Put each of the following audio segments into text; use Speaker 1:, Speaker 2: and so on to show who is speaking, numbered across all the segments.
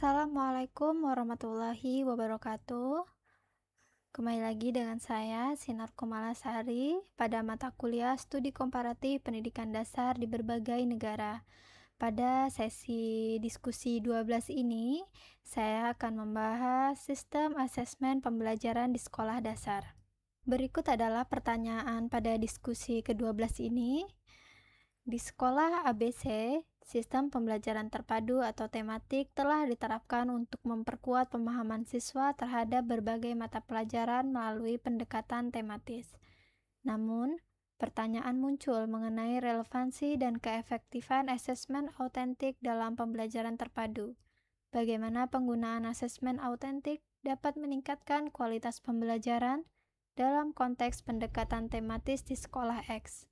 Speaker 1: Assalamualaikum warahmatullahi wabarakatuh. Kembali lagi dengan saya, Sinar Komalasari, pada mata kuliah Studi Komparatif Pendidikan Dasar di berbagai negara. Pada sesi diskusi 12 ini, saya akan membahas sistem asesmen pembelajaran di sekolah dasar. Berikut adalah pertanyaan pada diskusi ke-12 ini. Di sekolah ABC, sistem pembelajaran terpadu atau tematik telah diterapkan untuk memperkuat pemahaman siswa terhadap berbagai mata pelajaran melalui pendekatan tematis. Namun, pertanyaan muncul mengenai relevansi dan keefektifan asesmen autentik dalam pembelajaran terpadu. Bagaimana penggunaan asesmen autentik dapat meningkatkan kualitas pembelajaran dalam konteks pendekatan tematis di sekolah X?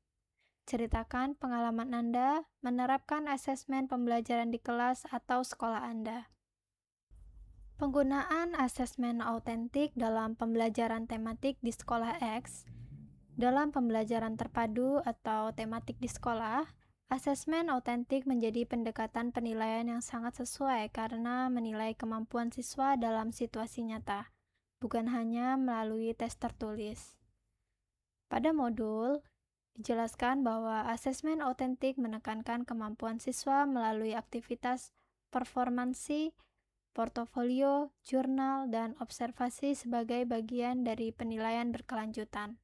Speaker 1: Ceritakan pengalaman Anda menerapkan asesmen pembelajaran di kelas atau sekolah Anda. Penggunaan asesmen autentik dalam pembelajaran tematik di sekolah X. Dalam pembelajaran terpadu atau tematik di sekolah, asesmen autentik menjadi pendekatan penilaian yang sangat sesuai karena menilai kemampuan siswa dalam situasi nyata, bukan hanya melalui tes tertulis. Pada modul, dijelaskan bahwa asesmen autentik menekankan kemampuan siswa melalui aktivitas performansi, portofolio, jurnal, dan observasi sebagai bagian dari penilaian berkelanjutan.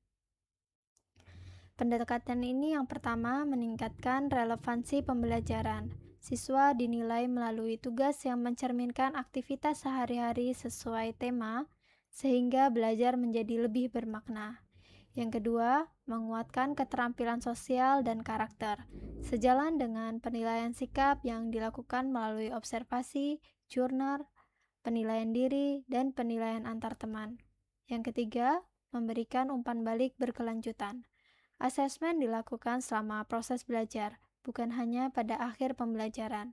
Speaker 1: Pendekatan ini yang pertama meningkatkan relevansi pembelajaran. Siswa dinilai melalui tugas yang mencerminkan aktivitas sehari-hari sesuai tema, sehingga belajar menjadi lebih bermakna. Yang kedua, menguatkan keterampilan sosial dan karakter, sejalan dengan penilaian sikap yang dilakukan melalui observasi, jurnal, penilaian diri, dan penilaian antar teman. Yang ketiga, memberikan umpan balik berkelanjutan. Asesmen dilakukan selama proses belajar, bukan hanya pada akhir pembelajaran.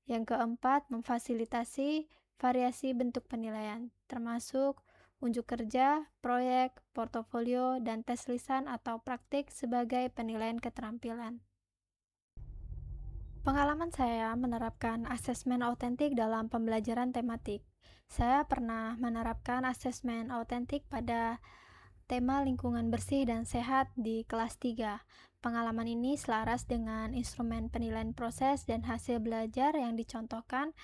Speaker 1: Yang keempat, memfasilitasi variasi bentuk penilaian, termasuk unjuk kerja, proyek, portofolio, dan tes lisan atau praktik sebagai penilaian keterampilan. Pengalaman saya menerapkan asesmen autentik dalam pembelajaran tematik. Saya pernah menerapkan asesmen autentik pada tema lingkungan bersih dan sehat di kelas 3. Pengalaman ini selaras dengan instrumen penilaian proses dan hasil belajar yang dicontohkan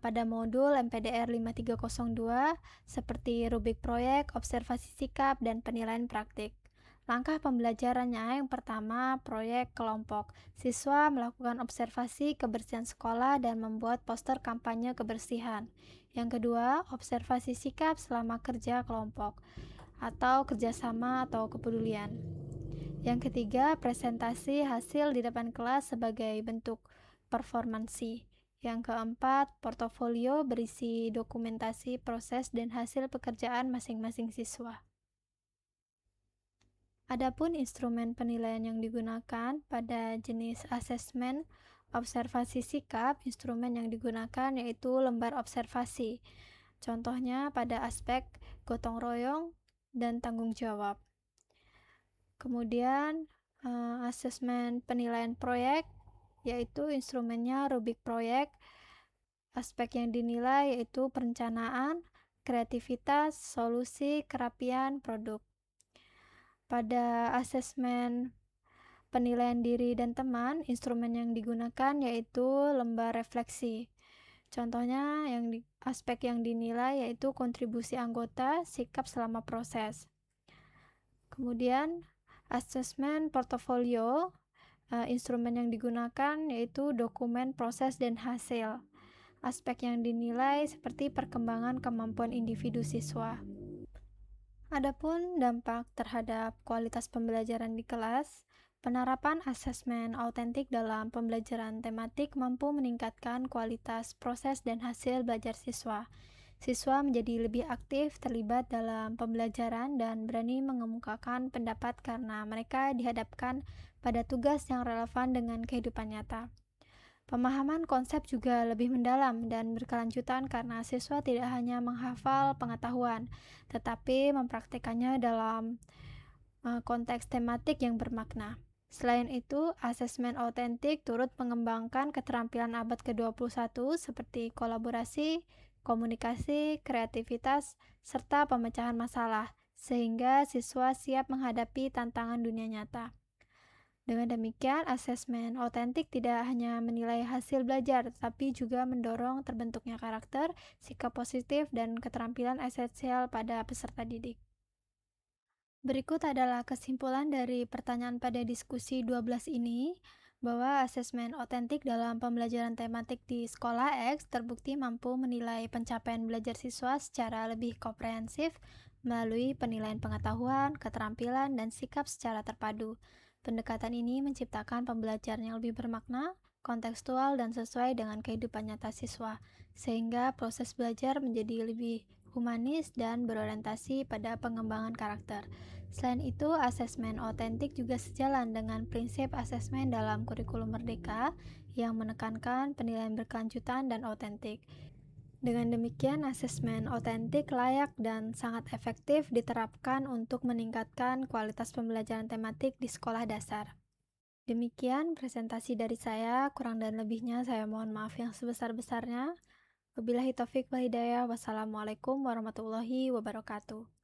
Speaker 1: pada modul MPDR 5302 seperti rubrik proyek, observasi sikap, dan penilaian praktik. Langkah pembelajarannya yang pertama, proyek kelompok. Siswa melakukan observasi kebersihan sekolah dan membuat poster kampanye kebersihan. Yang kedua, observasi sikap selama kerja kelompok atau kerjasama atau kepedulian. Yang ketiga, presentasi hasil di depan kelas sebagai bentuk performansi. Yang keempat, portofolio berisi dokumentasi proses dan hasil pekerjaan masing-masing siswa. Adapun instrumen penilaian yang digunakan pada jenis asesmen observasi sikap, instrumen yang digunakan yaitu lembar observasi. Contohnya pada aspek gotong royong dan tanggung jawab. Kemudian asesmen penilaian proyek yaitu instrumennya rubrik proyek. Aspek yang dinilai yaitu perencanaan, kreativitas, solusi, kerapian, produk. Pada asesmen penilaian diri dan teman, instrumen yang digunakan yaitu lembar refleksi. Contohnya aspek yang dinilai yaitu kontribusi anggota, sikap selama proses. Kemudian asesmen portofolio, instrumen yang digunakan yaitu dokumen proses dan hasil. Aspek yang dinilai seperti perkembangan kemampuan individu siswa. Adapun dampak terhadap kualitas pembelajaran di kelas, penerapan asesmen autentik dalam pembelajaran tematik mampu meningkatkan kualitas proses dan hasil belajar siswa. Siswa menjadi lebih aktif terlibat dalam pembelajaran dan berani mengemukakan pendapat karena mereka dihadapkan pada tugas yang relevan dengan kehidupan nyata. Pemahaman konsep juga lebih mendalam dan berkelanjutan karena siswa tidak hanya menghafal pengetahuan, tetapi mempraktikkannya dalam konteks tematik yang bermakna. Selain itu, asesmen otentik turut mengembangkan keterampilan abad ke-21 seperti kolaborasi, komunikasi, kreativitas, serta pemecahan masalah, sehingga siswa siap menghadapi tantangan dunia nyata. Dengan demikian, asesmen otentik tidak hanya menilai hasil belajar, tapi juga mendorong terbentuknya karakter, sikap positif, dan keterampilan esensial pada peserta didik. Berikut adalah kesimpulan dari pertanyaan pada diskusi 12 ini, bahwa asesmen otentik dalam pembelajaran tematik di sekolah X terbukti mampu menilai pencapaian belajar siswa secara lebih komprehensif melalui penilaian pengetahuan, keterampilan, dan sikap secara terpadu. Pendekatan ini menciptakan pembelajaran yang lebih bermakna, kontekstual, dan sesuai dengan kehidupan nyata siswa, sehingga proses belajar menjadi lebih humanis dan berorientasi pada pengembangan karakter. Selain itu, asesmen otentik juga sejalan dengan prinsip asesmen dalam kurikulum Merdeka yang menekankan penilaian berkelanjutan dan otentik. Dengan demikian, asesmen otentik layak dan sangat efektif diterapkan untuk meningkatkan kualitas pembelajaran tematik di sekolah dasar. Demikian presentasi dari saya, kurang dan lebihnya saya mohon maaf yang sebesar-besarnya. Wabillahi taufik wal hidayah. Wassalamualaikum warahmatullahi wabarakatuh.